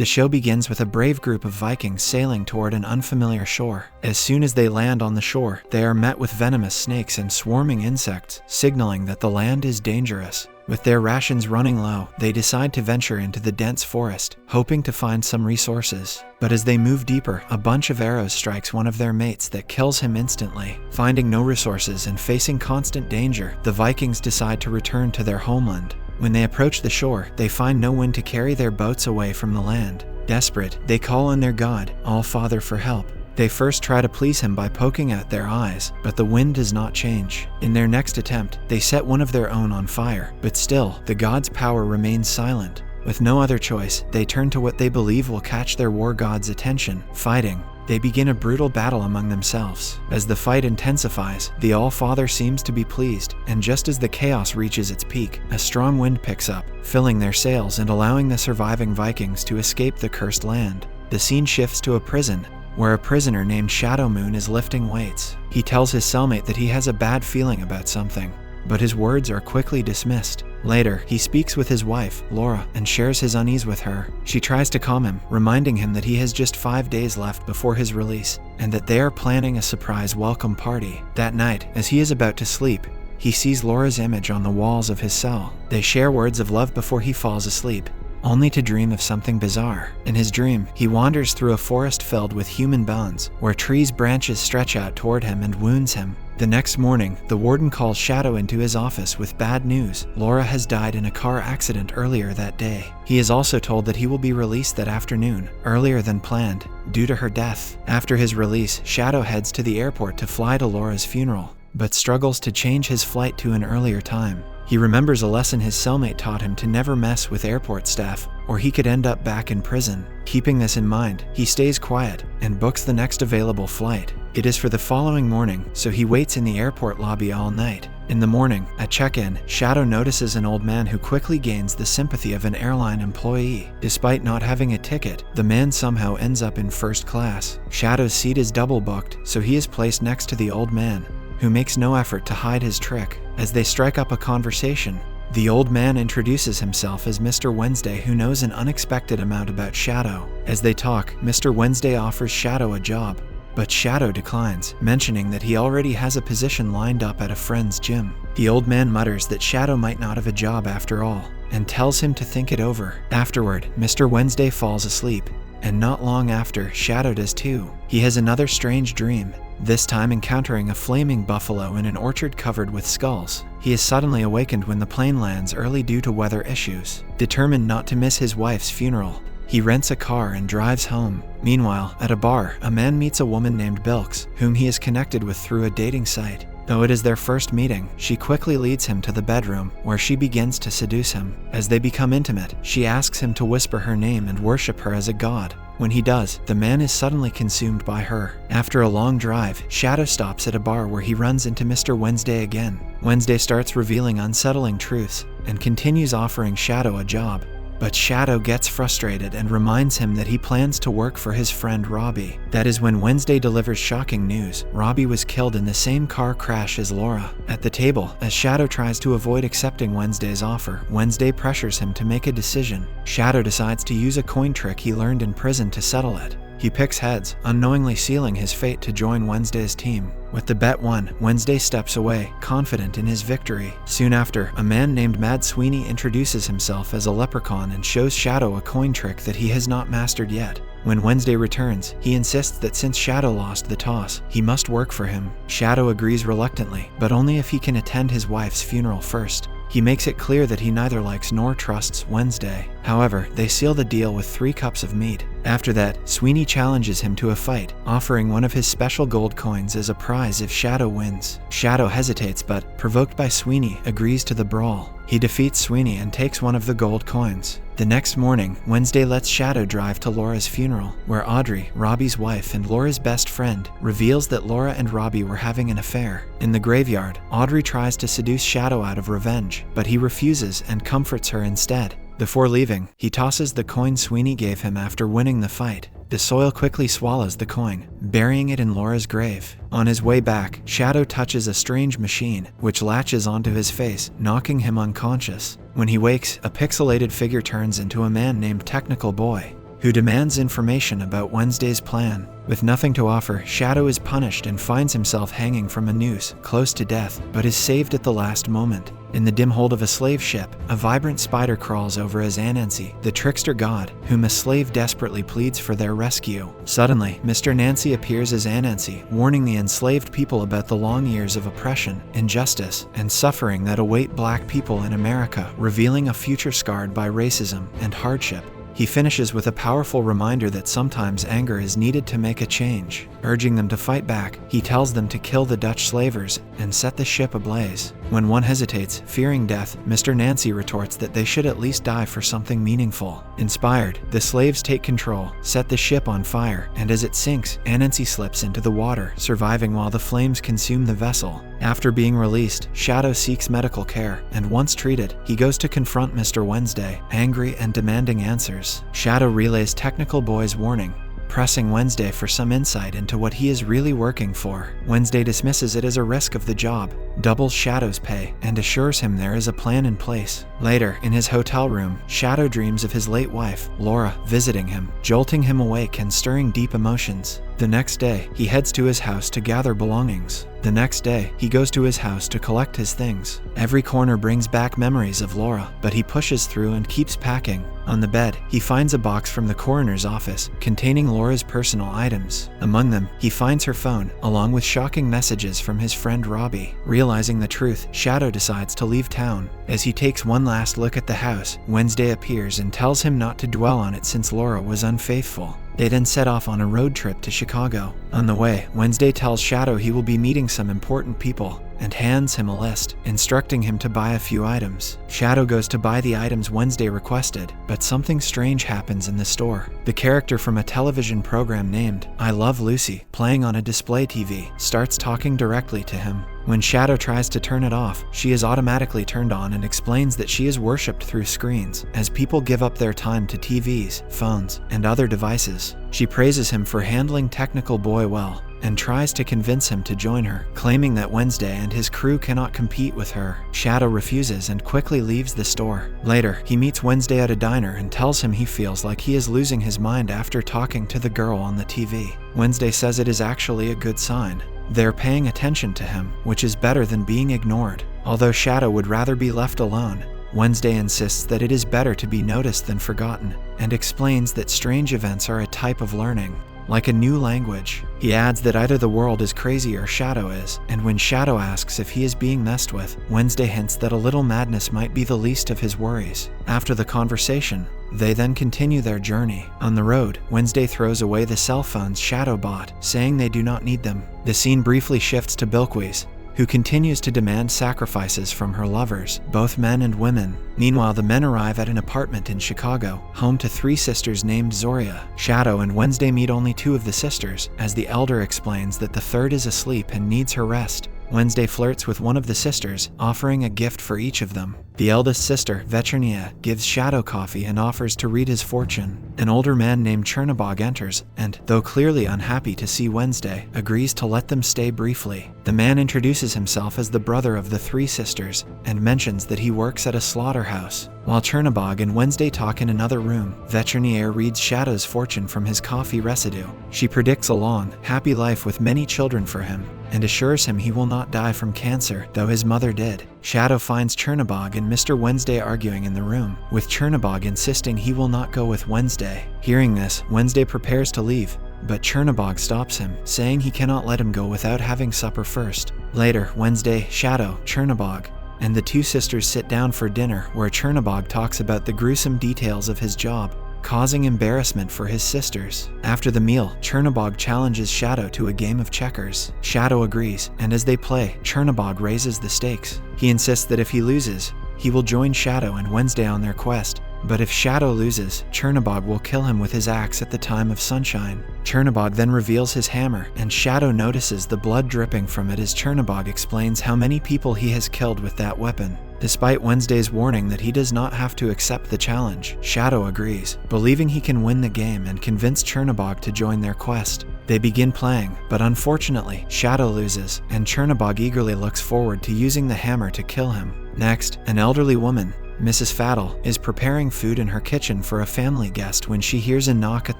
The show begins with a brave group of Vikings sailing toward an unfamiliar shore. As soon as they land on the shore, they are met with venomous snakes and swarming insects, signaling that the land is dangerous. With their rations running low, they decide to venture into the dense forest, hoping to find some resources. But as they move deeper, a bunch of arrows strikes one of their mates that kills him instantly. Finding no resources and facing constant danger, the Vikings decide to return to their homeland. When they approach the shore, they find no wind to carry their boats away from the land. Desperate, they call on their god, All-Father, for help. They first try to please him by poking out their eyes, but the wind does not change. In their next attempt, they set one of their own on fire, but still, the god's power remains silent. With no other choice, they turn to what they believe will catch their war god's attention, fighting. They begin a brutal battle among themselves. As the fight intensifies, the All-Father seems to be pleased, and just as the chaos reaches its peak, a strong wind picks up, filling their sails and allowing the surviving Vikings to escape the cursed land. The scene shifts to a prison, where a prisoner named Shadow Moon is lifting weights. He tells his cellmate that he has a bad feeling about something, but his words are quickly dismissed. Later, he speaks with his wife, Laura, and shares his unease with her. She tries to calm him, reminding him that he has just 5 days left before his release, and that they are planning a surprise welcome party. That night, as he is about to sleep, he sees Laura's image on the walls of his cell. They share words of love before he falls asleep, only to dream of something bizarre. In his dream, he wanders through a forest filled with human bones, where trees' branches stretch out toward him and wounds him. The next morning, the warden calls Shadow into his office with bad news. Laura has died in a car accident earlier that day. He is also told that he will be released that afternoon, earlier than planned, due to her death. After his release, Shadow heads to the airport to fly to Laura's funeral, but struggles to change his flight to an earlier time. He remembers a lesson his cellmate taught him to never mess with airport staff, or he could end up back in prison. Keeping this in mind, he stays quiet and books the next available flight. It is for the following morning, so he waits in the airport lobby all night. In the morning, at check-in, Shadow notices an old man who quickly gains the sympathy of an airline employee. Despite not having a ticket, the man somehow ends up in first class. Shadow's seat is double booked, so he is placed next to the old man, who makes no effort to hide his trick. As they strike up a conversation, the old man introduces himself as Mr. Wednesday, who knows an unexpected amount about Shadow. As they talk, Mr. Wednesday offers Shadow a job, but Shadow declines, mentioning that he already has a position lined up at a friend's gym. The old man mutters that Shadow might not have a job after all, and tells him to think it over. Afterward, Mr. Wednesday falls asleep, and not long after, Shadow does too. He has another strange dream, this time encountering a flaming buffalo in an orchard covered with skulls. He is suddenly awakened when the plane lands early due to weather issues. Determined not to miss his wife's funeral, he rents a car and drives home. Meanwhile, at a bar, a man meets a woman named Bilks, whom he is connected with through a dating site. Though it is their first meeting, she quickly leads him to the bedroom, where she begins to seduce him. As they become intimate, she asks him to whisper her name and worship her as a god. When he does, the man is suddenly consumed by her. After a long drive, Shadow stops at a bar where he runs into Mr. Wednesday again. Wednesday starts revealing unsettling truths, and continues offering Shadow a job. But Shadow gets frustrated and reminds him that he plans to work for his friend Robbie. That is when Wednesday delivers shocking news. Robbie was killed in the same car crash as Laura. At the table, as Shadow tries to avoid accepting Wednesday's offer, Wednesday pressures him to make a decision. Shadow decides to use a coin trick he learned in prison to settle it. He picks heads, unknowingly sealing his fate to join Wednesday's team. With the bet won, Wednesday steps away, confident in his victory. Soon after, a man named Mad Sweeney introduces himself as a leprechaun and shows Shadow a coin trick that he has not mastered yet. When Wednesday returns, he insists that since Shadow lost the toss, he must work for him. Shadow agrees reluctantly, but only if he can attend his wife's funeral first. He makes it clear that he neither likes nor trusts Wednesday. However, they seal the deal with 3 cups of meat. After that, Sweeney challenges him to a fight, offering one of his special gold coins as a prize if Shadow wins. Shadow hesitates but, provoked by Sweeney, agrees to the brawl. He defeats Sweeney and takes one of the gold coins. The next morning, Wednesday lets Shadow drive to Laura's funeral, where Audrey, Robbie's wife and Laura's best friend, reveals that Laura and Robbie were having an affair. In the graveyard, Audrey tries to seduce Shadow out of revenge, but he refuses and comforts her instead. Before leaving, he tosses the coin Sweeney gave him after winning the fight. The soil quickly swallows the coin, burying it in Laura's grave. On his way back, Shadow touches a strange machine, which latches onto his face, knocking him unconscious. When he wakes, a pixelated figure turns into a man named Technical Boy. who demands information about Wednesday's plan. With nothing to offer, Shadow is punished and finds himself hanging from a noose, close to death, but is saved at the last moment. In the dim hold of a slave ship, a vibrant spider crawls over as Anansi, the trickster god, whom a slave desperately pleads for their rescue. Suddenly, Mr. Nancy appears as Anansi, warning the enslaved people about the long years of oppression, injustice, and suffering that await black people in America, revealing a future scarred by racism and hardship. He finishes with a powerful reminder that sometimes anger is needed to make a change. Urging them to fight back, he tells them to kill the Dutch slavers and set the ship ablaze. When one hesitates, fearing death, Mr. Nancy retorts that they should at least die for something meaningful. Inspired, the slaves take control, set the ship on fire, and as it sinks, Anansi slips into the water, surviving while the flames consume the vessel. After being released, Shadow seeks medical care, and once treated, he goes to confront Mr. Wednesday, angry and demanding answers. Shadow relays Technical Boy's warning, pressing Wednesday for some insight into what he is really working for. Wednesday dismisses it as a risk of the job, doubles Shadow's pay, and assures him there is a plan in place. Later, in his hotel room, Shadow dreams of his late wife, Laura, visiting him, jolting him awake and stirring deep emotions. The next day, he heads to his house to gather belongings. The next day, he goes to his house to collect his things. Every corner brings back memories of Laura, but he pushes through and keeps packing. On the bed, he finds a box from the coroner's office containing Laura's personal items. Among them, he finds her phone, along with shocking messages from his friend Robbie. Realizing the truth, Shadow decides to leave town. As he takes one last look at the house, Wednesday appears and tells him not to dwell on it since Laura was unfaithful. They then set off on a road trip to Chicago. On the way, Wednesday tells Shadow he will be meeting some important people and hands him a list, instructing him to buy a few items. Shadow goes to buy the items Wednesday requested, but something strange happens in the store. The character from a television program named I Love Lucy, playing on a display TV, starts talking directly to him. When Shadow tries to turn it off, she is automatically turned on and explains that she is worshipped through screens, as people give up their time to TVs, phones, and other devices. She praises him for handling Technical Boy well, and tries to convince him to join her, claiming that Wednesday and his crew cannot compete with her. Shadow refuses and quickly leaves the store. Later, he meets Wednesday at a diner and tells him he feels like he is losing his mind after talking to the girl on the TV. Wednesday says it is actually a good sign. They're paying attention to him, which is better than being ignored. Although Shadow would rather be left alone, Wednesday insists that it is better to be noticed than forgotten, and explains that strange events are a type of learning, like a new language. He adds that either the world is crazy or Shadow is, and when Shadow asks if he is being messed with, Wednesday hints that a little madness might be the least of his worries. After the conversation, they then continue their journey. On the road, Wednesday throws away the cell phones Shadow bought, saying they do not need them. The scene briefly shifts to Bilquis, who continues to demand sacrifices from her lovers, both men and women. Meanwhile, the men arrive at an apartment in Chicago, home to 3 sisters named Zoria. Shadow and Wednesday meet only 2 of the sisters, as the elder explains that the third is asleep and needs her rest. Wednesday flirts with one of the sisters, offering a gift for each of them. The eldest sister, Veternia, gives Shadow coffee and offers to read his fortune. An older man named Chernobog enters and, though clearly unhappy to see Wednesday, agrees to let them stay briefly. The man introduces himself as the brother of the 3 sisters and mentions that he works at a slaughterhouse. While Chernobog and Wednesday talk in another room, Veternier reads Shadow's fortune from his coffee residue. She predicts a long, happy life with many children for him, and assures him he will not die from cancer, though his mother did. Shadow finds Chernobog and Mr. Wednesday arguing in the room, with Chernobog insisting he will not go with Wednesday. Hearing this, Wednesday prepares to leave, but Chernobog stops him, saying he cannot let him go without having supper first. Later, Wednesday, Shadow, Chernobog, and the 2 sisters sit down for dinner, where Chernobog talks about the gruesome details of his job, causing embarrassment for his sisters. After the meal, Chernobog challenges Shadow to a game of checkers. Shadow agrees, and as they play, Chernobog raises the stakes. He insists that if he loses, he will join Shadow and Wednesday on their quest, but if Shadow loses, Chernobog will kill him with his axe at the time of sunshine. Chernobog then reveals his hammer, and Shadow notices the blood dripping from it as Chernobog explains how many people he has killed with that weapon. Despite Wednesday's warning that he does not have to accept the challenge, Shadow agrees, believing he can win the game and convince Chernobog to join their quest. They begin playing, but unfortunately, Shadow loses, and Chernobog eagerly looks forward to using the hammer to kill him. Next, an elderly woman, Mrs. Faddle is preparing food in her kitchen for a family guest when she hears a knock at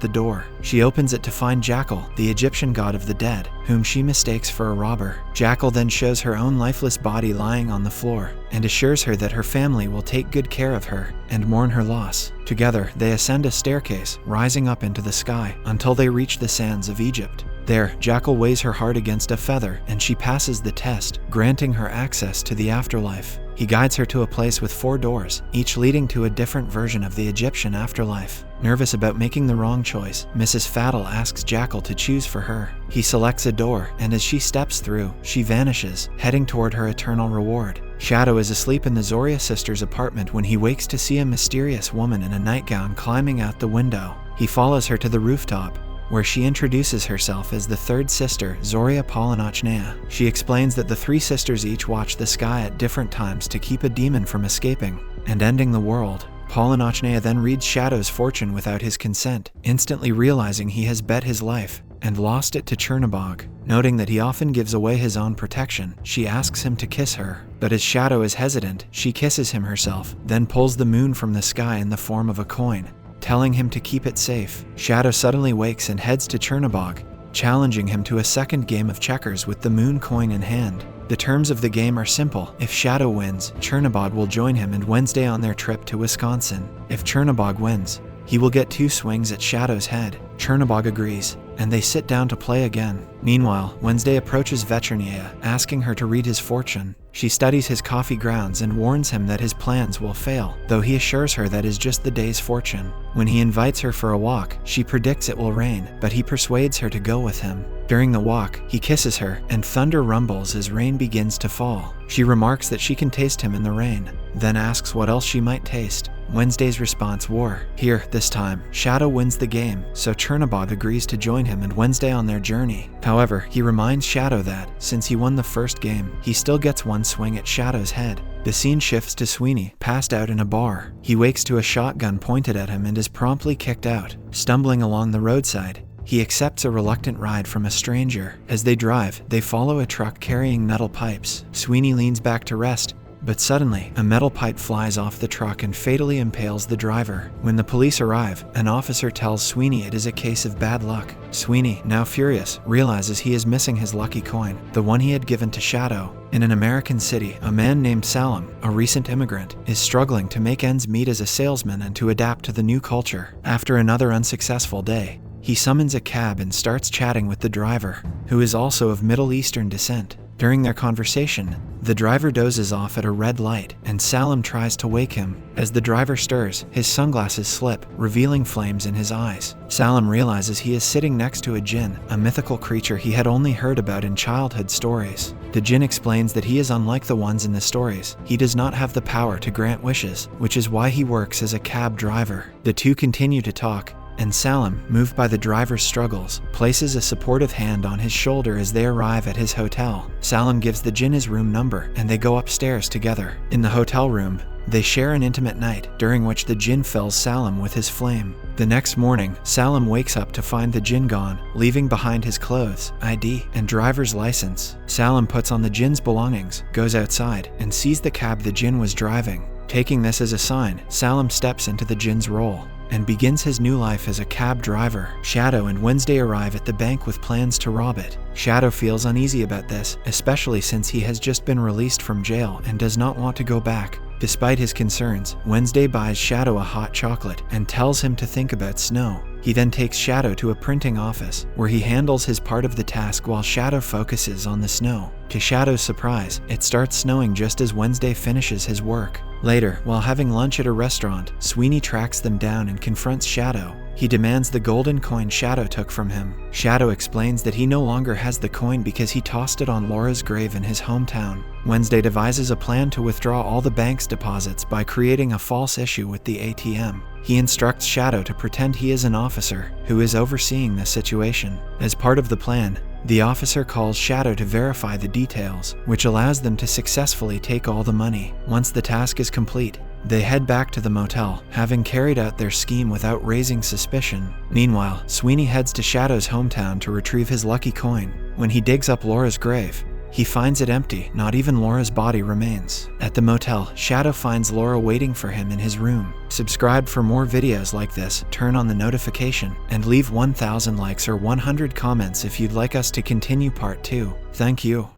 the door. She opens it to find Jackal, the Egyptian god of the dead, whom she mistakes for a robber. Jackal then shows her own lifeless body lying on the floor and assures her that her family will take good care of her and mourn her loss. Together, they ascend a staircase, rising up into the sky until they reach the sands of Egypt. There, Jackal weighs her heart against a feather and she passes the test, granting her access to the afterlife. He guides her to a place with 4 doors, each leading to a different version of the Egyptian afterlife. Nervous about making the wrong choice, Mrs. Faddle asks Jackal to choose for her. He selects a door, and as she steps through, she vanishes, heading toward her eternal reward. Shadow is asleep in the Zoria sisters' apartment when he wakes to see a mysterious woman in a nightgown climbing out the window. He follows her to the rooftop, where she introduces herself as the 3rd sister, Zoria Polynochnaea. She explains that the 3 sisters each watch the sky at different times to keep a demon from escaping and ending the world. Polynochnaea then reads Shadow's fortune without his consent, instantly realizing he has bet his life and lost it to Chernabog. Noting that he often gives away his own protection, she asks him to kiss her. But as Shadow is hesitant, she kisses him herself, then pulls the moon from the sky in the form of a coin, telling him to keep it safe. Shadow suddenly wakes and heads to Chernabog, challenging him to a second game of checkers with the moon coin in hand. The terms of the game are simple. If Shadow wins, Chernabog will join him and Wednesday on their trip to Wisconsin. If Chernabog wins, he will get 2 swings at Shadow's head. Chernabog agrees, and they sit down to play again. Meanwhile, Wednesday approaches Vecherniea, asking her to read his fortune. She studies his coffee grounds and warns him that his plans will fail, though he assures her that is just the day's fortune. When he invites her for a walk, she predicts it will rain, but he persuades her to go with him. During the walk, he kisses her, and thunder rumbles as rain begins to fall. She remarks that she can taste him in the rain, then asks what else she might taste. Wednesday's response: war. Here, this time, Shadow wins the game, so Chernabog agrees to join him and Wednesday on their journey. However, he reminds Shadow that, since he won the first game, he still gets 1 swing at Shadow's head. The scene shifts to Sweeney, passed out in a bar. He wakes to a shotgun pointed at him and is promptly kicked out. Stumbling along the roadside, he accepts a reluctant ride from a stranger. As they drive, they follow a truck carrying metal pipes. Sweeney leans back to rest, but suddenly, a metal pipe flies off the truck and fatally impales the driver. When the police arrive, an officer tells Sweeney it is a case of bad luck. Sweeney, now furious, realizes he is missing his lucky coin, the one he had given to Shadow. In an American city, a man named Salim, a recent immigrant, is struggling to make ends meet as a salesman and to adapt to the new culture. After another unsuccessful day, he summons a cab and starts chatting with the driver, who is also of Middle Eastern descent. During their conversation, the driver dozes off at a red light, and Salim tries to wake him. As the driver stirs, his sunglasses slip, revealing flames in his eyes. Salim realizes he is sitting next to a Jinn, a mythical creature he had only heard about in childhood stories. The Jinn explains that he is unlike the ones in the stories. He does not have the power to grant wishes, which is why he works as a cab driver. The two continue to talk, and Salim, moved by the driver's struggles, places a supportive hand on his shoulder as they arrive at his hotel. Salim gives the Jinn his room number, and they go upstairs together. In the hotel room, they share an intimate night, during which the Jinn fills Salim with his flame. The next morning, Salim wakes up to find the Jinn gone, leaving behind his clothes, ID, and driver's license. Salim puts on the Jinn's belongings, goes outside, and sees the cab the Jinn was driving. Taking this as a sign, Salim steps into the Jinn's role and begins his new life as a cab driver. Shadow and Wednesday arrive at the bank with plans to rob it. Shadow feels uneasy about this, especially since he has just been released from jail and does not want to go back. Despite his concerns, Wednesday buys Shadow a hot chocolate and tells him to think about snow. He then takes Shadow to a printing office, where he handles his part of the task while Shadow focuses on the snow. To Shadow's surprise, it starts snowing just as Wednesday finishes his work. Later, while having lunch at a restaurant, Sweeney tracks them down and confronts Shadow. He demands the golden coin Shadow took from him. Shadow explains that he no longer has the coin because he tossed it on Laura's grave in his hometown. Wednesday devises a plan to withdraw all the bank's deposits by creating a false issue with the ATM. He instructs Shadow to pretend he is an officer who is overseeing the situation. As part of the plan, the officer calls Shadow to verify the details, which allows them to successfully take all the money. Once the task is complete, they head back to the motel, having carried out their scheme without raising suspicion. Meanwhile, Sweeney heads to Shadow's hometown to retrieve his lucky coin. When he digs up Laura's grave, He finds it empty, not even Laura's body remains. At the motel, Shadow finds Laura waiting for him in his room. Subscribe for more videos like this, turn on the notification, and leave 1,000 likes or 100 comments if you'd like us to continue part 2. Thank you.